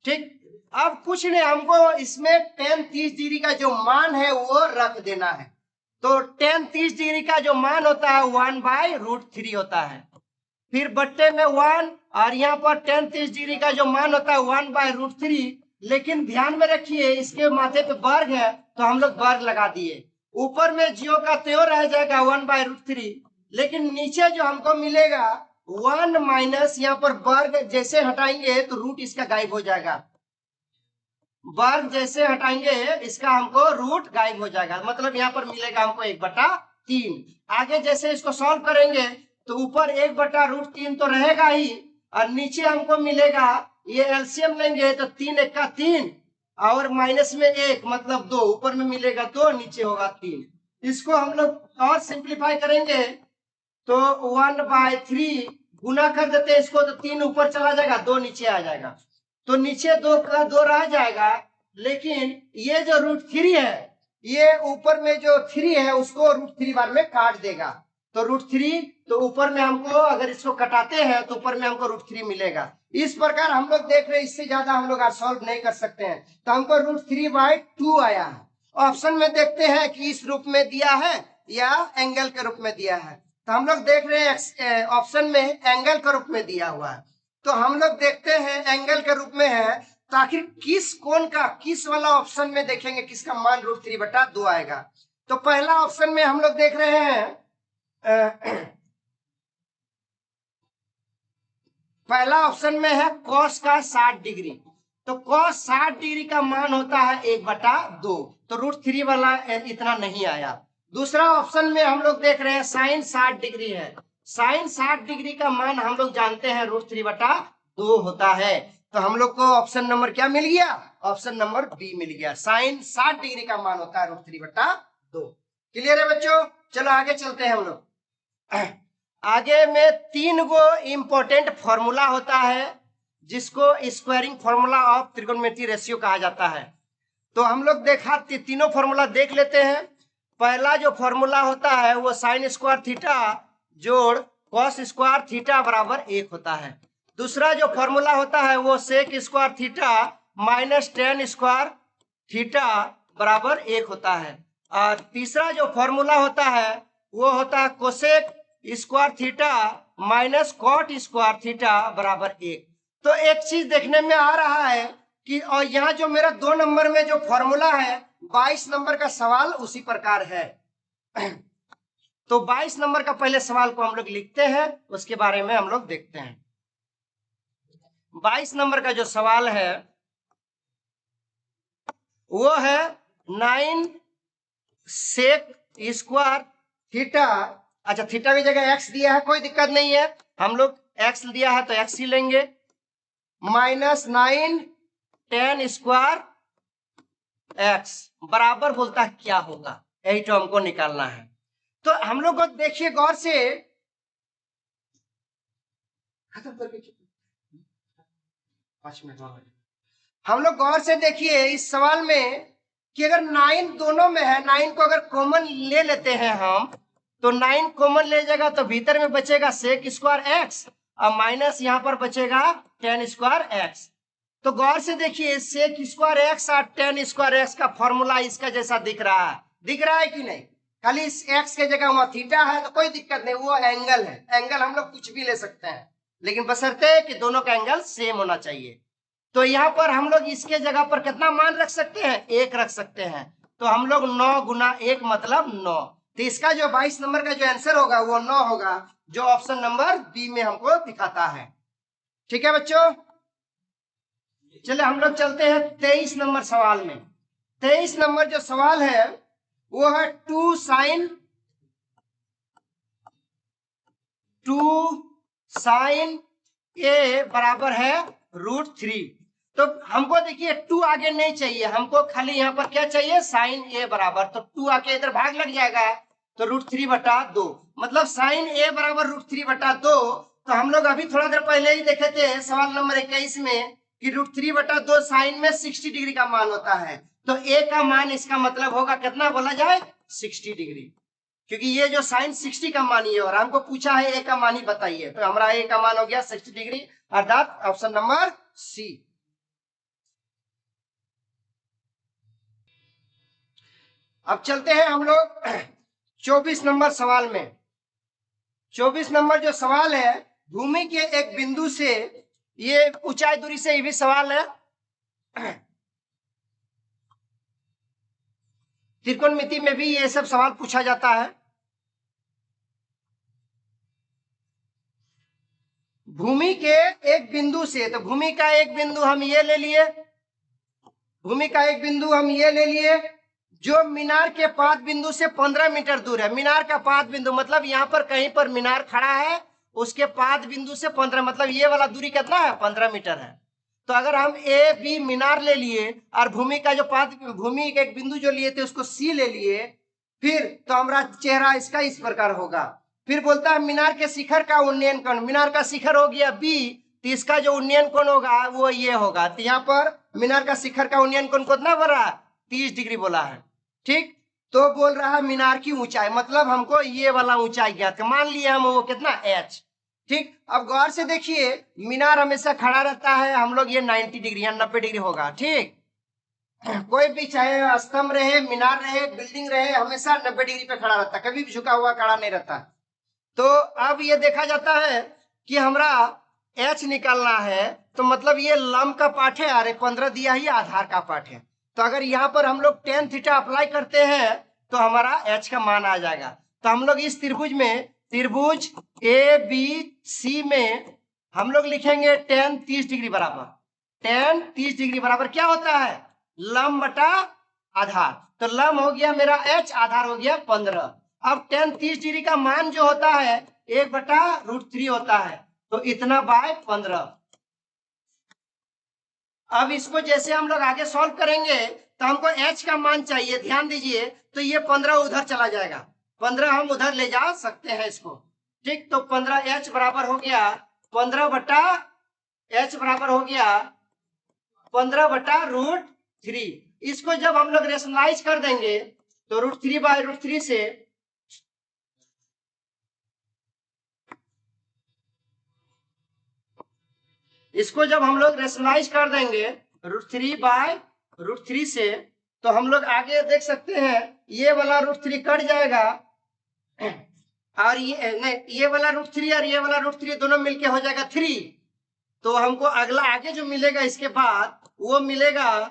ठीक, अब कुछ नहीं, हमको इसमें tan 30 डिग्री का जो मान है वो रख देना है। तो tan 30 डिग्री का जो मान होता है 1/√3 होता है, फिर बट्टे में 1, और यहाँ पर tan 30 डिग्री का जो मान होता है 1/√3। लेकिन ध्यान में रखिए इसके माथे पे वर्ग है तो हम लोग वर्ग लगा दिए। ऊपर में जियो का त्यों रह जाएगा 1/√3, लेकिन नीचे जो हमको मिलेगा 1 माइनस, यहाँ पर वर्ग जैसे हटाएंगे तो रूट इसका गायब हो जाएगा। वर्ग जैसे हटाएंगे इसका हमको रूट गायब हो जाएगा, मतलब यहाँ पर मिलेगा हमको 1/3। आगे जैसे इसको सॉल्व करेंगे तो ऊपर 1/√3 तो रहेगा ही, और नीचे हमको मिलेगा, ये एलसीएम लेंगे तो 3 1 का 3 और माइनस में 1 मतलब 2, ऊपर में मिलेगा 2 नीचे होगा 3। इसको हम लोग और सिंप्लीफाई करेंगे तो 1/3 गुना कर देते हैं इसको, तो 3 ऊपर चला जाएगा 2 नीचे आ जाएगा, तो नीचे 2 का 2 रह जाएगा। लेकिन ये जो √3 है ये ऊपर में जो 3 है उसको √3 बार में काट देगा, तो √3, तो ऊपर में हमको अगर इसको कटाते हैं तो ऊपर में हमको √3 मिलेगा। इस प्रकार हम लोग देख रहे हैं, इससे ज्यादा हम लोग आज सॉल्व नहीं कर सकते हैं, तो हमको √3/2 आया है। ऑप्शन में देखते हैं कि इस रूप में दिया है या एंगल के रूप में दिया है। तो हम लोग देख रहे हैं ऑप्शन में एंगल के रूप में दिया हुआ है, तो हम लोग देखते हैं एंगल के रूप में है, तो आखिर किस कोण का, किस वाला ऑप्शन में देखेंगे किसका मान √3/2 आएगा। तो पहला ऑप्शन में हम लोग देख रहे हैं पहला ऑप्शन में है कॉस का 60 डिग्री, तो कॉस 60 डिग्री का मान होता है 1/2, तो √3 वाला इतना नहीं आया। दूसरा ऑप्शन में हम लोग देख रहे हैं साइन 60 डिग्री है, साइन 60 डिग्री का मान हम लोग जानते हैं √3/2 होता है, तो हम लोग को ऑप्शन नंबर क्या मिल गया? ऑप्शन नंबर बी मिल गया, साइन 60 डिग्री का मान होता है √3/2। क्लियर है बच्चों? चलो आगे चलते हैं हम लोग। आगे में 3 गो इंपॉर्टेंट फॉर्मूला होता है जिसको स्क्वायरिंग फॉर्मूला ऑफ त्रिकोणमितीय रेशियो कहा जाता है। तो हम लोग देखा तीनों फॉर्मूला देख लेते हैं। पहला जो फॉर्मूला होता है वो साइन स्क्वायर थीटा जोड़ कॉस स्क्वायर थीटा बराबर 1 होता है। दूसरा जो फॉर्मूला होता है वो sec square theta minus tan square theta बराबर 1 होता है। और तीसरा जो फॉर्मूला होता है वो होता है cosec square theta minus cot square theta बराबर 1। तो एक चीज देखने में आ रहा है कि और यहाँ जो मेरा 2 नंबर में जो फॉर्मूला है 22 नंबर का सवाल उसी प्रकार है। तो 22 नंबर का पहले सवाल को हम लोग लिखते हैं, उसके बारे में हम लोग देखते हैं। 22 नंबर का जो सवाल है वो है 9 सेक स्क्वायर थीटा, अच्छा थीटा की जगह एक्स दिया है, कोई दिक्कत नहीं है, हम लोग एक्स दिया है तो एक्स ही लेंगे। -9 tan स्क्वायर एक्स बराबर बोलता है क्या होगा, यही तो हमको निकालना है। तो हम लोग को देखिए गौर से, खत्म करके 5 मिनट और, हम लोग गौर से देखिए इस सवाल में कि अगर 9 दोनों में है, 9 को अगर कॉमन ले लेते हैं हम, तो 9 कॉमन ले जाएगा तो भीतर में बचेगा सेक स्क्वायर एक्स और माइनस यहाँ पर बचेगा tan स्क्वायर एक्स। तो गौर से देखिए सेक स्क्वायर एक्स और tan स्क्वायर एक्स का फॉर्मूला इसका जैसा दिख रहा है, दिख रहा है कि नहीं? खाली इस एक्स के जगह वहां थीटा है तो कोई दिक्कत नहीं, वो एंगल है, एंगल हम लोग कुछ भी ले सकते हैं, लेकिन बशर्ते कि दोनों का एंगल सेम होना चाहिए। तो यहाँ पर हम लोग इसके जगह पर कितना मान रख सकते हैं, 1 रख सकते हैं। तो हम लोग 9 गुना 1 मतलब 9, तो इसका जो 22 नंबर का जो आंसर होगा वो 9 होगा, जो ऑप्शन नंबर बी में हमको दिखाता है। ठीक है बच्चों, चलिए हम लोग चलते हैं 23 नंबर सवाल में। 23 नंबर जो सवाल है वो है 2 sin a बराबर है √3। तो हमको देखिए 2 आगे नहीं चाहिए, हमको खाली यहाँ पर क्या चाहिए, sin a बराबर, तो 2 आके इधर भाग लग जाएगा तो √3/2, मतलब sin a बराबर √3/2। तो हम लोग अभी थोड़ा देर पहले ही देखे थे सवाल नंबर 21 में कि √3/2 साइन में 60 डिग्री का मान होता है, तो a का मान इसका मतलब होगा कितना बोला जाए, 60 डिग्री, क्योंकि ये जो साइन 60 का मान है और हमको पूछा है ए का मान ही बताइए, तो हमारा ए का मान हो गया 60 डिग्री, अर्थात ऑप्शन नंबर सी। अब चलते हैं हम लोग 24 नंबर सवाल में। 24 नंबर जो सवाल है, भूमि के एक बिंदु से, ये ऊंचाई दूरी से ये भी सवाल है, त्रिकोणमिति में भी ये सब सवाल पूछा जाता है। भूमि के एक बिंदु से, तो भूमि का एक बिंदु हम ये ले लिए, भूमि का एक बिंदु हम ये ले लिए जो मीनार के पाद बिंदु से 15 मीटर दूर है। मीनार का पाद बिंदु मतलब यहाँ पर कहीं पर मीनार खड़ा है, उसके पाद बिंदु से 15, मतलब ये वाला दूरी कितना है, 15 मीटर है। तो अगर हम ए बी मीनार ले लिए और भूमि का जो पाद, भूमि का एक बिंदु जो लिए थे उसको सी ले लिए, फिर तो हमारा चेहरा इसका इस प्रकार होगा। फिर बोलता है मीनार के शिखर का उन्नयन कोण, मीनार का शिखर हो गया बी, तो इसका जो उन्नयन कोण होगा वो ये होगा। तो यहाँ पर मीनार का शिखर का उन्नयन कोण कितना बोला, 30 डिग्री बोला है। ठीक, तो बोल रहा है मीनार की ऊंचाई, मतलब हमको ये वाला ऊंचाई ज्ञात, मान लिया हम वो कितना h। ठीक, अब गौर से देखिए मीनार हमेशा खड़ा रहता है, हम लोग ये 90 डिग्री या 90 डिग्री होगा। ठीक, कोई भी चाहे स्तंभ रहे, मीनार रहे, बिल्डिंग रहे, हमेशा 90 डिग्री पे खड़ा रहता है, कभी भी झुका हुआ खड़ा नहीं रहता। तो अब ये देखा जाता है कि हमारा h निकालना है, तो मतलब ये लंब का पाठ है, अरे 15 दिया ही आधार का पाठ है। तो अगर यहाँ पर हम लोग tan थीटा अप्लाई करते हैं तो हमारा h का मान आ जाएगा। तो हम लोग इस त्रिभुज में, त्रिभुज ए बी सी में हम लोग लिखेंगे tan 30 डिग्री बराबर, tan 30 डिग्री बराबर क्या होता है, लंब बटा आधार। तो लंब हो गया मेरा h, आधार हो गया 15। अब tan 30 डिग्री का मान जो होता है 1/√3 होता है, तो इतना बाय 15। अब इसको जैसे हम लोग आगे सॉल्व करेंगे तो हमको h का मान चाहिए, ध्यान दीजिए, तो ये 15 उधर चला जाएगा, 15 हम उधर ले जा सकते हैं इसको। ठीक, तो 15h बराबर हो गया 15/h बराबर हो गया 15/√3। इसको जब हम लोग रेशनलाइज कर देंगे तो √3/√3 से, इसको जब हम लोग रेशनलाइज कर देंगे √3/√3 से, तो हम लोग आगे देख सकते हैं ये वाला √3 कट जाएगा और ये नहीं, ये वाला √3 और ये वाला √3 दोनों मिलके हो जाएगा 3। तो हमको अगला आगे जो मिलेगा इसके बाद वो मिलेगा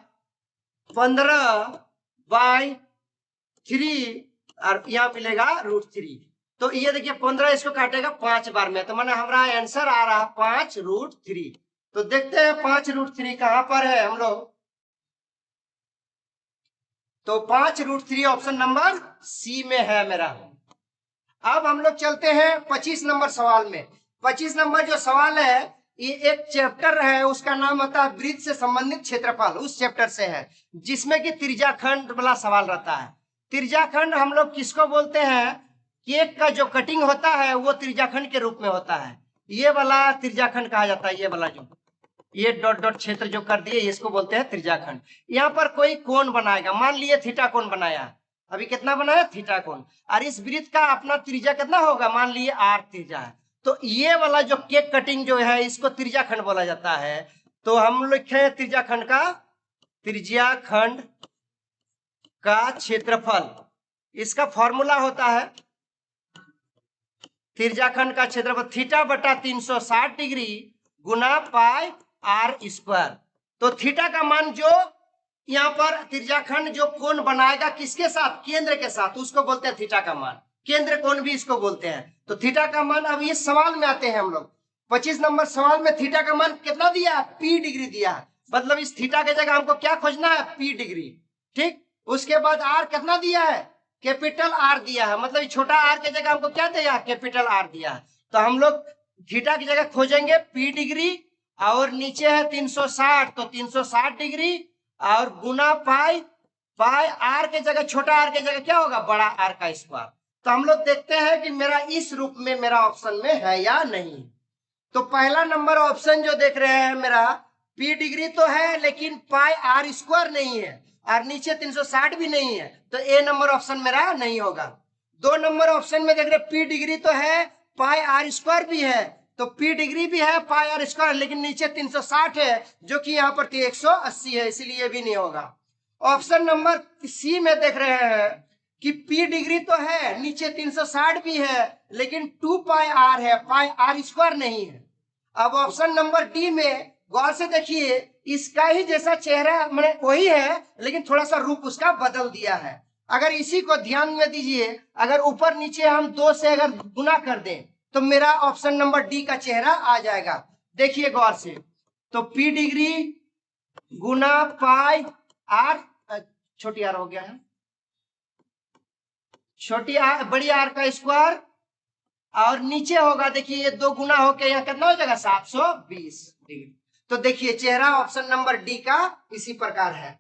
15/3 और यहाँ मिलेगा √3। तो ये देखिए 15 इसको काटेगा 5 बार में, तो माने हमारा आंसर आ रहा 5√3। तो देखते हैं 5√3 कहां पर है हम लोग, तो 5√3 ऑप्शन नंबर सी में है मेरा। अब हम लोग चलते हैं 25 नंबर सवाल में। 25 नंबर जो सवाल है ये एक चैप्टर है, उसका नाम होता है वृत्त से संबंधित क्षेत्रफल, उस चैप्टर से है जिसमें कि त्रिज्याखंड वाला सवाल रहता है। त्रिज्याखंड हम लोग किसको बोलते हैं? केक का जो कटिंग होता है वो त्रिज्याखंड के रूप में होता है, ये वाला त्रिज्याखंड कहा जाता है। ये वाला जो ये डॉट डॉट क्षेत्र जो कर दिए इसको बोलते हैं त्रिज्याखंड। यहाँ पर कोई कोण बनाएगा, मान लिए थीटा कोण बनाया, अभी कितना बनाया? थीटा कोण। और इस वृत्त का अपना त्रिज्या कितना होगा? मान लिए आर त्रिज्या है। तो ये वाला जो केक कटिंग जो है इसको त्रिज्याखंड बोला जाता है। तो हम लिखे त्रिज्याखंड का क्षेत्रफल, इसका फॉर्मूला होता है त्रिज्याखंड का क्षेत्रफल थीटा बटा 360 डिग्री गुना पाई आर स्क्वायर। तो थीटा का मान जो यहाँ पर त्रिज्याखंड जो कोण बनाएगा किसके साथ? केंद्र के साथ, उसको बोलते हैं थीटा का मान। केंद्र कोण भी इसको बोलते हैं। तो थीटा का मान, अब इस सवाल में आते हैं हम लोग। 25 नंबर सवाल में थीटा का मान कितना दिया है? पी डिग्री दिया है। मतलब इस थीटा के जगह हमको क्या खोजना है? P degree. ठीक, उसके बाद आर कितना दिया है? कैपिटल आर दिया है। मतलब छोटा आर के जगह हमको क्या दिया है? कैपिटल आर दिया है। तो हम लोग थीटा की जगह खोजेंगे पी डिग्री, और नीचे है 360, तो 360 डिग्री और गुना पाई आर के जगह, छोटा आर के जगह क्या होगा? बड़ा आर का स्क्वायर। तो हम लोग देखते हैं कि मेरा इस रूप में मेरा ऑप्शन में है या नहीं। तो पहला नंबर ऑप्शन जो देख रहे हैं मेरा, पी डिग्री तो है लेकिन पाई आर स्क्वायर नहीं है, और नीचे 360 भी नहीं है, तो ए नंबर ऑप्शन मेरा नहीं होगा। 2 नंबर ऑप्शन में देख रहे पी डिग्री तो है, पाई आर स्क्वायर भी है, तो पी डिग्री भी है, पाई आर स्क्वायर, लेकिन नीचे 360 है जो कि यहाँ पर 180 है, इसीलिए भी नहीं होगा। ऑप्शन नंबर सी में देख रहे हैं कि पी डिग्री तो है, नीचे 360 भी है, लेकिन 2 पाई आर है, पाई आर स्क्वायर नहीं है। अब ऑप्शन नंबर डी में गौर से देखिए, इसका ही जैसा चेहरा मैंने वही है, लेकिन थोड़ा सा रूप उसका बदल दिया है। अगर इसी को ध्यान में दीजिए, अगर ऊपर नीचे हम 2 से अगर गुना कर दें तो मेरा ऑप्शन नंबर डी का चेहरा आ जाएगा। देखिए गौर से, तो पी डिग्री गुना पाई आर, छोटी आर हो गया है, छोटी आर बड़ी आर का स्क्वायर, और नीचे होगा देखिए ये 2 गुना होके यहाँ कितना हो जाएगा? 720 डिग्री। तो देखिए चेहरा ऑप्शन नंबर डी का इसी प्रकार है।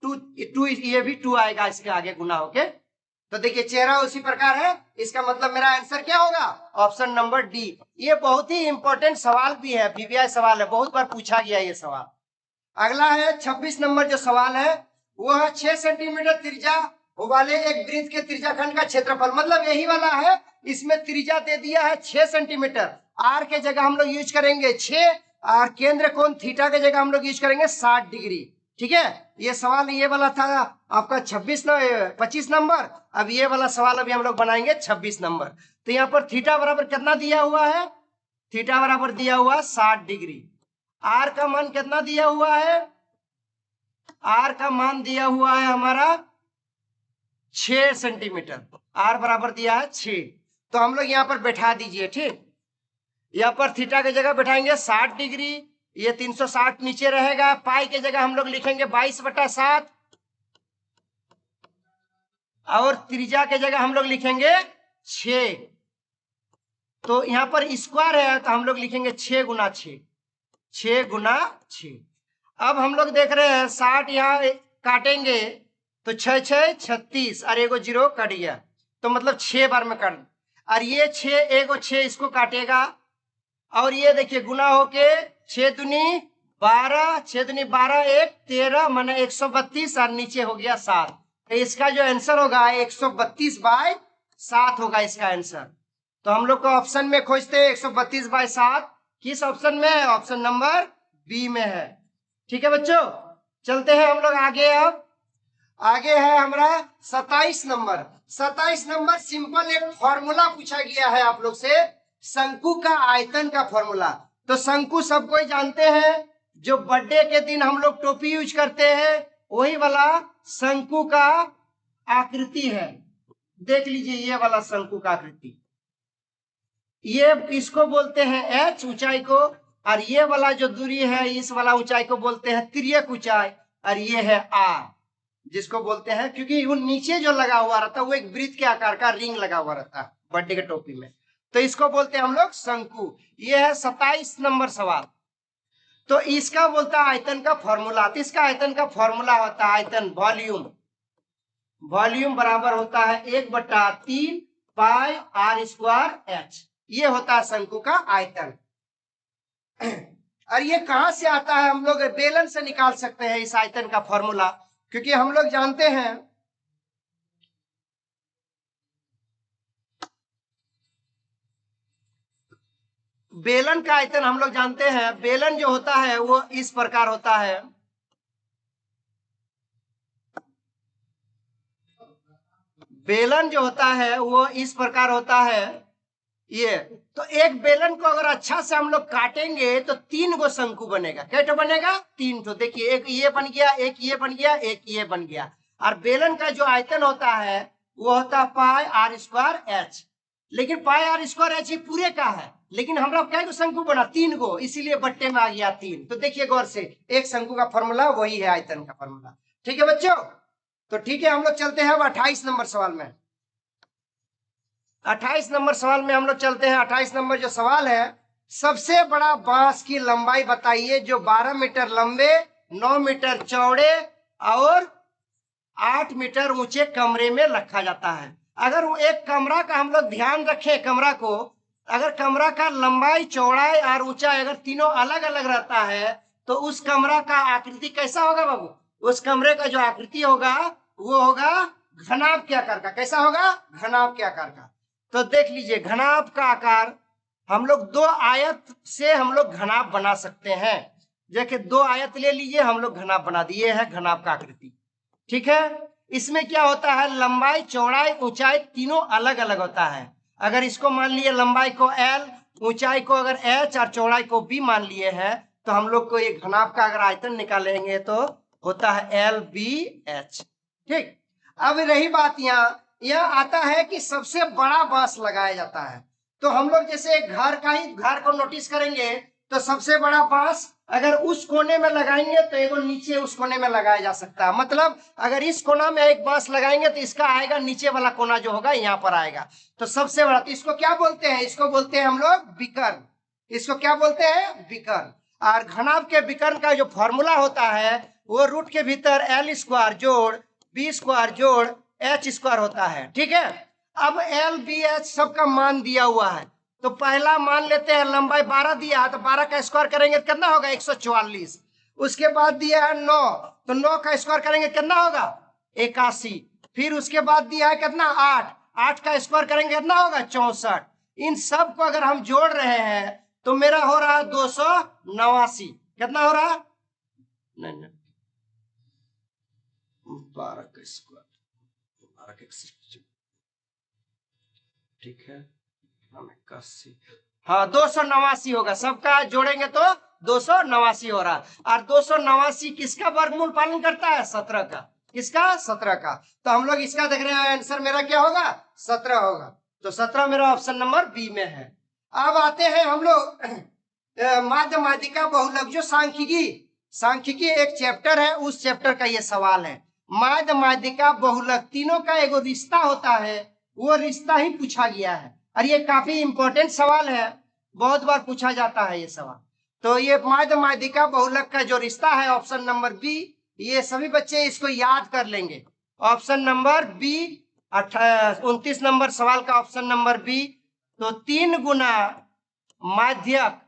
2 ये भी 2 आएगा इसके आगे गुना होके। तो देखिए चेहरा उसी प्रकार है, इसका मतलब मेरा आंसर क्या होगा? Option number D. ये बहुत ही इंपॉर्टेंट सवाल भी है, वीवीआई सवाल है, बहुत बार पूछा गया ये सवाल। अगला है 26 नंबर जो सवाल है वो है 6 सेंटीमीटर त्रिज्या वाले एक वृत्त के त्रिज्याखंड का क्षेत्रफल, मतलब यही वाला है, इसमें त्रिज्या दे दिया है 6 सेंटीमीटर, आर के जगह हम लोग यूज करेंगे 6, और केंद्र कोण थीटा के जगह हम लोग यूज करेंगे 60 डिग्री। ठीक है, ये सवाल ये वाला था आपका 25 नंबर। अब ये वाला सवाल अभी हम लोग बनाएंगे 26 नंबर। तो यहाँ पर थीटा बराबर कितना दिया हुआ है? थीटा बराबर दिया हुआ 60 डिग्री। आर का मान कितना दिया हुआ है? आर का मान दिया हुआ है हमारा 6 सेंटीमीटर, आर बराबर दिया है 6। तो हम लोग यहाँ पर बैठा दीजिए। ठीक, यहाँ पर थीटा की जगह बैठाएंगे 60 डिग्री, ये 360 नीचे रहेगा, पाई के जगह हम लोग लिखेंगे 22/7, और त्रिज्या के जगह हम लोग लिखेंगे 6। तो यहाँ पर स्क्वायर है तो हम लोग लिखेंगे 6 गुना 6, 6 गुना 6। अब हम लोग देख रहे हैं 60 यहाँ काटेंगे तो 6 6 36, और एगो 0 कट गया, तो मतलब 6 बार में कट, और ये 6 एगो 6 इसको काटेगा, और ये देखिए गुना होके 6 दूनी 12, 6 दूनी 12, 1 13 माने 132, और नीचे हो गया 7। तो इसका जो आंसर होगा 132/7 होगा इसका आंसर। तो हम लोग को ऑप्शन में खोजते हैं 132/7, किस ऑप्शन में है? ऑप्शन नंबर बी में है। ठीक है बच्चों, चलते हैं हम लोग आगे। अब आगे है हमारा 27 नंबर। 27 नंबर सिंपल एक फॉर्मूला पूछा गया है आप लोग से, शंकु का आयतन का फॉर्मूला। तो शंकु सब कोई जानते हैं, जो बर्थडे के दिन हम लोग टोपी यूज करते हैं, वही वाला शंकु का आकृति है। देख लीजिए ये वाला शंकु का आकृति, ये इसको बोलते हैं एच ऊंचाई को, और ये वाला जो दूरी है इस वाला ऊंचाई को बोलते हैं तिर्यक ऊंचाई, और ये है आर जिसको बोलते हैं, क्योंकि वो नीचे जो लगा हुआ रहता है वो एक वृत्त के आकार का रिंग लगा हुआ रहता है, बर्थडे के टोपी में। तो इसको बोलते हैं हम लोग शंकु। ये है 27 नंबर सवाल। तो इसका बोलता है आयतन का फॉर्मूला। तो इसका आयतन का फॉर्मूला होता है आयतन वॉल्यूम। वॉल्यूम बराबर होता है 1/3 पाई आर स्क्वायर एच। ये होता है शंकु का आयतन। और ये कहां से आता है? हम लोग बेलन से निकाल सकते हैं इस आयतन का फॉर्मूला, क्योंकि हम लोग जानते हैं बेलन का आयतन। हम लोग जानते हैं बेलन जो होता है वो इस प्रकार होता है। बेलन जो होता है वो इस प्रकार होता है। ये तो एक बेलन को अगर अच्छा से हम लोग काटेंगे तो 3 गो शंकु बनेगा। कैसे बनेगा? 3 तो देखिए, एक ये बन गया, एक ये बन गया, एक ये बन गया। और बेलन का जो आयतन होता है वो होता है पाई आर स्क्वायर एच। लेकिन पाई आर स्क्वायर एच पूरे का है, लेकिन हमरा क्या गो शंकु बना? 3 गो, इसीलिए बट्टे में आ गया 3। तो देखिए गौर से, एक शंकु का फॉर्मूला वही है आयतन का फॉर्मूला। ठीक है बच्चों? तो ठीक है, हम लोग चलते हैं अब 28 नंबर सवाल में। 28 नंबर सवाल में हम लोग चलते हैं। 28 नंबर जो सवाल है, सबसे बड़ा बांस की लंबाई बताइए जो 12 मीटर लंबे, 9 मीटर चौड़े और 8 मीटर ऊंचे कमरे में रखा जाता है। अगर वो एक कमरा का हम लोग ध्यान रखें, कमरा को अगर कमरा का लंबाई, चौड़ाई और ऊंचाई अगर तीनों अलग अलग रहता है तो उस कमरा का आकृति कैसा होगा बाबू? उस कमरे का जो आकृति होगा वो होगा घनाभ के आकार का। कैसा होगा? घनाभ के आकार का। तो देख लीजिए, घनाभ का आकार हम लोग 2 आयत से हम लोग घनाभ बना सकते हैं। जैसे 2 आयत ले लीजिए, हम लोग घनाभ बना दिए है घनाभ का आकृति। ठीक है, इसमें क्या होता है, लंबाई, चौड़ाई, ऊंचाई तीनों अलग अलग होता है। अगर इसको मान लिए लंबाई को L, ऊंचाई को अगर H और चौड़ाई को B मान लिए हैं, तो हम लोग को एक घनाभ का अगर आयतन निकालेंगे तो होता है LBH। ठीक, अब रही बात यह आता है कि सबसे बड़ा बांस लगाया जाता है। तो हम लोग जैसे घर का ही घर को नोटिस करेंगे तो सबसे बड़ा बांस अगर उस कोने में लगाएंगे तो एगो नीचे उस कोने में लगाया जा सकता है। मतलब अगर इस कोना में एक बांस लगाएंगे तो इसका आएगा नीचे वाला कोना जो होगा यहाँ पर आएगा। तो सबसे बड़ा, तो इसको क्या बोलते हैं? इसको बोलते हैं हम लोग विकर्ण। इसको क्या बोलते हैं? विकर्ण। और घनाभ के विकर्ण का जो फॉर्मूला होता है वो रूट के भीतर L स्क्वायर जोड़ B स्क्वायर जोड़ H स्क्वायर होता है। ठीक है, अब LBH सबका मान दिया हुआ है। तो पहला मान लेते हैं, लंबाई 12 दिया है तो 12 का स्क्वायर करेंगे तो कितना होगा? 144। उसके बाद दिया है 9, तो 9 का स्क्वायर करेंगे कितना होगा? 81। फिर उसके बाद दिया है कितना? 8, 8 का स्क्वायर करेंगे कितना होगा? 64। इन सब को अगर हम जोड़ रहे हैं तो मेरा हो रहा है 289। कितना हो रहा है? नहीं, 12 का स्क्वायर, 12 का, ठीक है, 81, हाँ 289 होगा। सबका जोड़ेंगे तो 289 हो रहा। और 289 किसका वर्गमूल पालन करता है? 17 का। किसका? 17 का। तो हम लोग इसका देख रहे हैं, आंसर मेरा क्या होगा? 17 होगा। तो 17 मेरा ऑप्शन नंबर बी में है। अब आते हैं हम लोग माध्य माध्यिका बहुलक, जो सांख्यिकी एक चैप्टर है, उस चैप्टर का ये सवाल है। माध्य माध्यिका बहुलक, तीनों का एगो रिश्ता होता है, वो रिश्ता ही पूछा गया है। और ये काफी इंपॉर्टेंट सवाल है, बहुत बार पूछा जाता है ये सवाल। तो ये माध्य माध्यिका बहुलक का जो रिश्ता है ऑप्शन नंबर बी, ये सभी बच्चे इसको याद कर लेंगे। ऑप्शन नंबर बी, 29 नंबर सवाल का ऑप्शन नंबर बी। तो 3 गुना माध्यक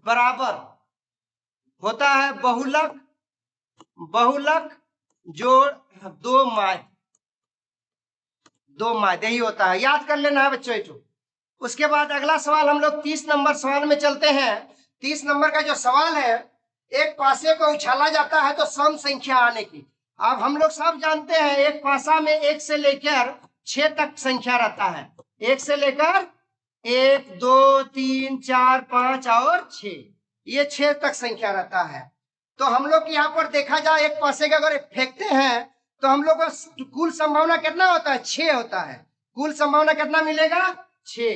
बराबर होता है बहुलक, बहुलक जोड़ 2 माध्य, 2 माध्य ही होता है। याद कर लेना है बच्चों ये। उसके बाद अगला सवाल हम लोग 30 नंबर सवाल में चलते हैं। 30 नंबर का जो सवाल है, एक पासे को उछाला जाता है तो सम संख्या आने की। अब हम लोग सब जानते हैं एक पासा में 1 से लेकर 6 तक संख्या रहता है। 1 से लेकर 1, 2, 3, 4, 5 और 6, ये 6 तक संख्या रहता है। तो हम लोग यहाँ पर देखा जाए, एक पासे का अगर फेंकते हैं तो हम लोग को कुल संभावना कितना होता है? 6 होता है। कुल संभावना कितना मिलेगा? 6।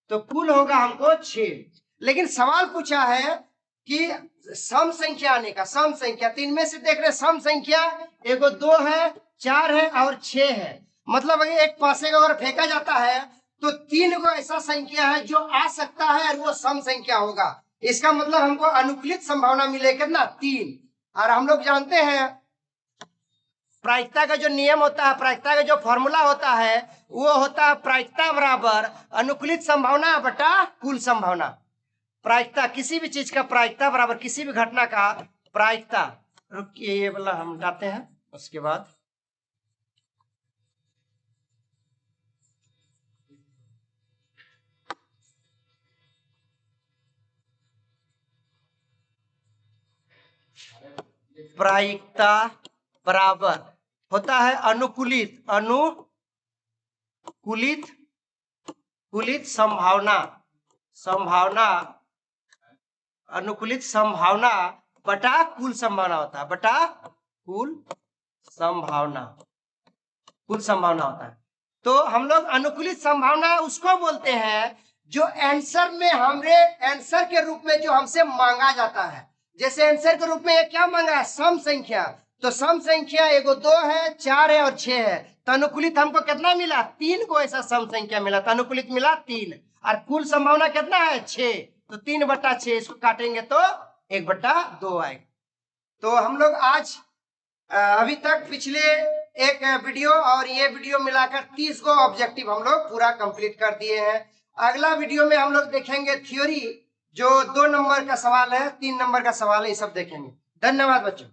तो कुल होगा हमको 6। लेकिन सवाल पूछा है कि सम संख्या आने का, सम संख्या। 3 में से देख रहे सम संख्या, एगो 2 है, 4 है और 6 है। मतलब अगर एक पासे को अगर फेंका जाता है तो 3 को ऐसा संख्या है जो आ सकता है और वो सम संख्या होगा। इसका मतलब हमको अनुकूलित संभावना मिलेगी ना 3। और हम लोग जानते हैं प्रायिकता का जो नियम होता है, प्रायिकता का जो फॉर्मूला होता है वो होता है प्रायिकता बराबर अनुकूलित संभावना बटा कुल संभावना। प्रायिकता किसी भी चीज का प्रायिकता बराबर किसी भी घटना का प्रायिकता। रुकिए ये वाला हम हटाते हैं, उसके बाद प्रायिकता बराबर होता है अनुकूलित कुलित संभावना अनुकूलित संभावना बटा कुल संभावना होता है, बटा कुल संभावना होता है। तो हम लोग अनुकूलित संभावना उसको बोलते हैं जो आंसर में हमरे आंसर के रूप में जो हमसे मांगा जाता है। जैसे आंसर के रूप में ये क्या मांगा है, सम संख्या। तो सम संख्या एगो 2 है, 4 है और 6 है। तो अनुकूलित हमको कितना मिला, 3 को ऐसा सम संख्या मिला। तो अनुकूलित मिला 3 और कुल संभावना कितना है 6। तो 3/6 इसको काटेंगे तो 1/2 आएगा। तो हम लोग आज अभी तक पिछले एक वीडियो और ये वीडियो मिलाकर 30 को ऑब्जेक्टिव हम लोग पूरा कंप्लीट कर दिए हैं। अगला वीडियो में हम लोग देखेंगे थ्योरी, जो 2 नंबर का सवाल है, 3 नंबर का सवाल है, ये सब देखेंगे। धन्यवाद बच्चों।